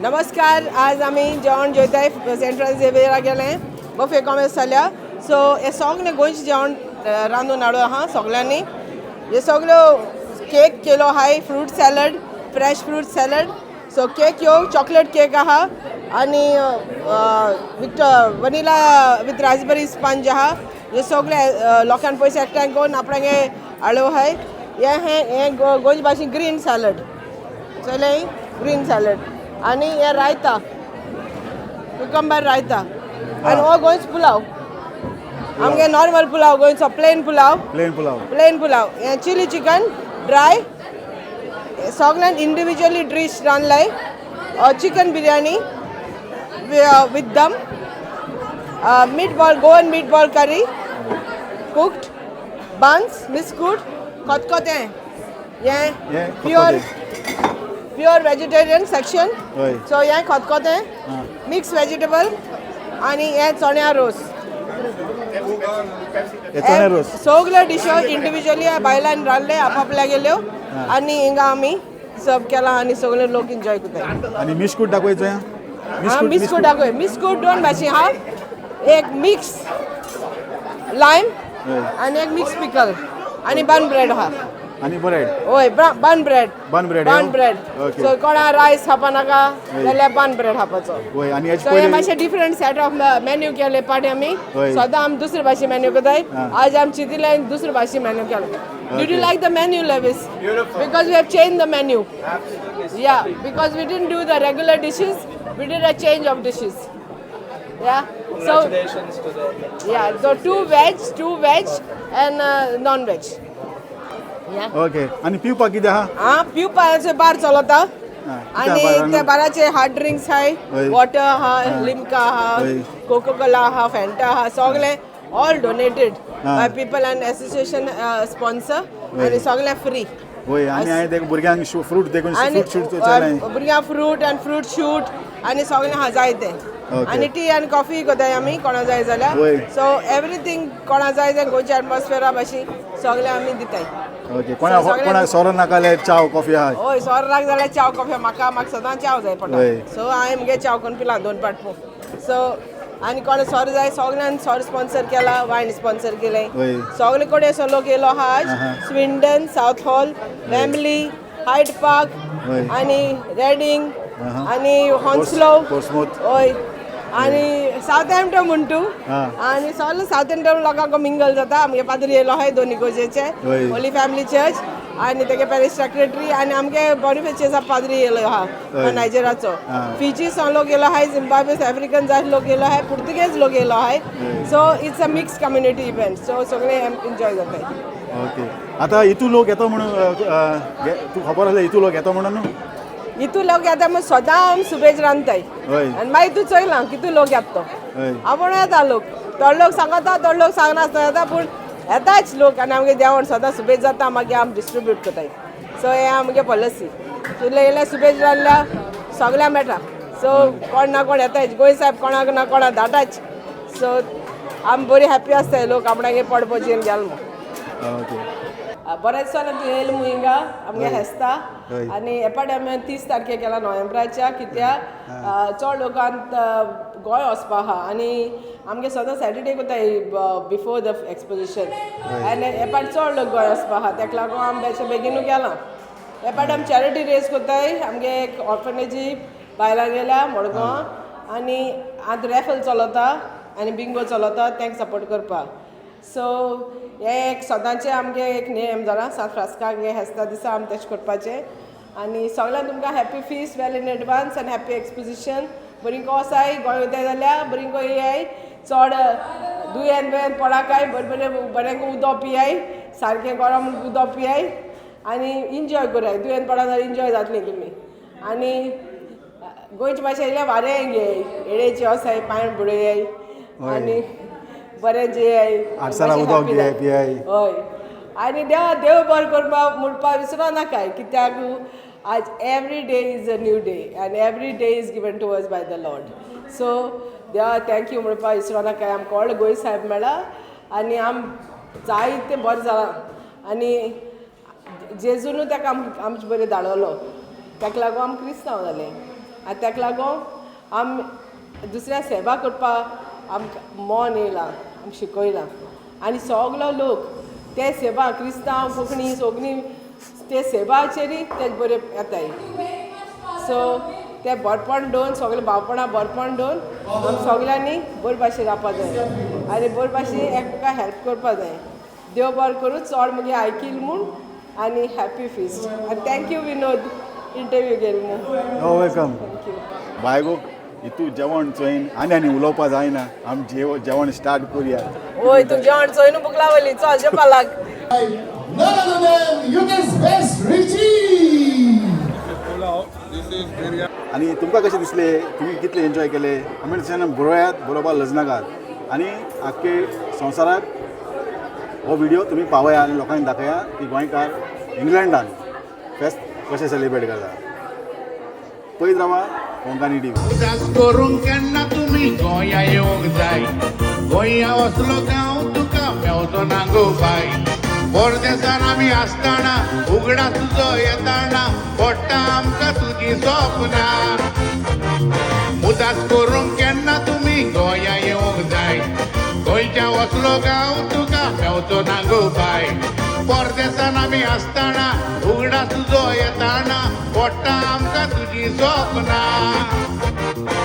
नमस्कार. आज आम्ही जेवण जेवताय सेंट्रल झेवियरा गेले बफे कॉमेस जाल्या. सो हे सगळे गोंयचे जेवण रांदून हाडूं आहा सगळ्यांनी. हे सगळ्यो केक केलो आहाय, fruit salad, fresh fruit salad. So cake ह्यो चॉकलेट केक आहा आणि with vanilla with Raspberry sponge आहा. हे सगळे लोकांनी पयशे एकठांय करून आपणागे हाडलो आहाय. हे गोंयचे भाशेन ग्रीन सॅलड चले, ग्रीन सॅलड आणि हे रायता, कुकंबर रायता आणि हो गोंयचो पुलाव. आमगे नॉर्मल पुलाव गोंयचो प्लेन पुलाव. हे चिली चिकन ड्राय सगळ्यान इंडिविज्युअली डिश रांदलाय. Chicken biryani with dum, meatball Goan meatball curry cooked, buns, biscuit, khatkhate. हे प्युअर वेजिटेरियन सेक्शन. सो हे खतखतें मिक्स वेजिटेबल आणि हे चण्या रोस. सगळ्यो डिशो इंडिविज्युअली बायलांनी रांदले आपापल्या गेल्यो आणि हिंगा आमी सर्व केला आणि सगळे लोक एन्जॉय करताय. आणि मिस्कूट दाखवायचं. मिस्कूट दाखय. मिस्कूट दोन भाशे हा, एक मिक्स लायम आणि एक मिक्स पिकल आणि बन ब्रेड हा. आणि ब्रेड होय, बन ब्रेड. ओके. सो कोणा रायस खावपा नाका जाल्यार बन ब्रेड खावपाचो. होय. आणि याची सो हे मातशे डिफरंट सेट ऑफ मेन्यू केले पाटी आमी. सदां आमी दुसरे भाशे मेन्यू करताय. आज आमी चिंतिल्लें दुसरे भाशे मेन्यू केलो. Did you like the menu, Lewis? Beautiful. Because we have changed the menu. Yeah, because we didn't do the regular dishes, we did a change of dishes. Yeah. Congratulations to the. Yeah. So two veg, and non-veg. Yeah. Okay. आणि पिवपाक कितें आहा? पिवपाचे बार चलता आणि कितें त्या बाराचे hard drinks आहाय, water आहा, लिमका आहा, कोको कोला आहा, फॅन्टा आहा. सगळे all donated by people and association sponsor आणि सगळे फ्री. होय. आणि हांवें तेका भुरग्यांक फ्रूट देखून आणि फ्रूट शूट चलय. भुरग्यांक फ्रूट शूट आणि सगळे हा जाय ते. आणि टी आणि कॉफी करताय आमी कोणा जाय जाल्यार. सो एवरीथींग कोणा जाय ते गोंयचे एटमॉस्फियरा भाशी सगळे आमी दिताय. ओके. कोणा सोरो नाका जाल्यार चाव कॉफी आहा. होय, सोरो नाका जाल्यार चाव कॉफी म्हाका सदां चाव जाय पडटा. सो हांवें मुगे चाव करून पिला 2 पाटपू. सो आणि कोणा सोरो जाय सगळ्यांनी सोरो स्पॉन्सर केला, वायन स्पॉन्सर केले. सगळे कडेन असो लोक येयलो आहा. Swindon, south hall, Wembley, hide park आणि रेडिंग आणि हॉन्सलो. होय. आणि साउथ हॅम्प्टन म्हणटू आणि सगळे साउथ हॅम्प्टन लोकांक मिंगल जाता. आमगे पाद्री येयलो आहाय दोन इगोजेचे, होली फॅमिली चर्च आणि तेगे पॅरिश सेक्रेटरी आणि आमगे बॉनिफेसचा पाद्री येयलो आहा नायजेरियाचो. फिजी सावन लोक येयलो आहाय, झिम्बाब्वे आफ्रिकन जाय लोक येयलो आहाय, पुर्तुगेज लोक येयलो आहाय. So it's a mix community event. So सगळे एन्जॉय जाताय. ओके. आता इतू लोक येता म्हणून तू खबर आसलें इतू लोक येता म्हणून? इतू लोक येता म्हूण सदां सुबेज रांदताय आनी मागीर तूं चोयलां कितू लोक येता तो. आपण येता लोक, थोडे लोक सांगता, थोडे लोक सांगनासतना येता, पूण येताच लोक. आनी आमगे जेवण सदां सुबेज जाता, मागीर आमी डिस्ट्रिब्यूट करताय. सो हे आमगे पॉलिसी. तुले येयल्यार सुबेज रांदल्यार सगळ्यांक मेळटा. सो कोण ना कोण येताय, गोंय साहेब कोणाक ना कोणाक धाडटाच. सो आमी बरी हॅप्पी आसताय लोक आपणागे पडपोचेन गेल म्हूण. ओके. बरेच दिसांनी येयले मुगो हिंगा आमगे हेस्ता आनी एपाटी आमी 30 तारखेक केला नोव्हेंबराच्या. कित्याक चड लोकांक गोंय वचपा आहा आनी आमगे सदां सॅटर्डे कोताय बिफोर द एक्सपोजिशन आनी एपाटी चड लोक गोंय वचपा आहा. ताका लागून आमी बेश्टें बेगीनू गेलां. एपाटी आमी चॅरिटी रेस कोताय. आमगे एक ऑर्फनेजी बायलां गेल्या मडगांव आनी आतां रॅफल चलता आनी बिंगो चलता तांकां सपोर्ट करपाक. सो हे एक सदांचें आमगे एक नेम जाला. सात फ्रास्काक हे हेस्ता दिसा आमी तशें करपाचें. आनी सगळ्यांक तुमकां happy feast well in advance आनी हॅप्पी एक्सपोजिशन. बरींको वसाय, गोंय वयताय जाल्यार बरींको येयाय. चड दुयेन पडाकाय, बरें उदक पियाय, सारकें गरम उदक पियाय आनी इन्जॉय कराय. दुयेन पडा जाल्यार इन्जॉय जातलीं तुमी. आनी गोंयचे भाशेन येयल्यार वारें घेयाय, येळेची वसाय, पांय बुडयाय आनी बरें जेयाय, उदक पियाय. हय. आनी देव बरें करपाक म्हणपाक विसरो नाकाय. कित्याक आज every day is a new day आनी every day is given to us by the lord. So देवा थँक्यू म्हणपाक विसरो नाकाय. आमकां व्हडलो गोंय साहेब मेळ्ळा आनी आम जायतें बरें जालां. आनी जेजून ताका आमचे बरें धाडलो. ताका लागून आमी क्रिस्तांव जालें. आनी ताका लागून आम दुसऱ्या सेवा करपाक आमकां मन येयलां आमकां शिकयलां आनी सगलो लोक ते सेवा क्रिस्तांव कोंकणी सगळीं ते सेवाचेरूय ते बरे येताय सो ते बरपण दोन सगळे भावपणा बरपण दोन आमी सगल्यांनी बरे भाशेन रावपा जाय आनी बरे भाशेन एकमेका हेल्प करपा जाय देव बरें करूं चड मुगे आयकील म्हूण आनी हॅपी फिस्ट आनी थँक्यू विनोद इंटरव्यू गेल म्हूण हो वेलकम थँक्यू बायगोक हितू जेवण चोयन आनी उलोवपा जायना आमी जेवण स्टार्ट करुया ओय तू जेवण चोयनू बूक लावली चल जेवपाक None other than UK's best Richie! आनी तुमकां कशें दिसले तुमी कितले एन्जॉय केले आमी तशें बरोयात बरोबर लजनाकात आनी आख्खे संवसाराक हो व्हिडिओ तुमी पावया आनी लोकांक दाखया की गोंयकार इंग्लंडान फेस्त कशें सेलिब्रेट करता पळयत रावा कोंकणी टीव्ही उदास करूंक केन्ना तुमी गोंया येवंक जाय गोंया वचलो गांव तुका मेवचो ना गो बाय परदेसान आमी आसतना उगडा तुजो येताना पडटा आमकां तुजी सपना उदास करूंक केन्ना तुमी गोंया येवंक जाय गोंयच्या वचलो गांव तुका मेवचो ना गो बाय परदेसान आमी आसतना उगडा तुजो येताना पडटा आमकां तुजी सपना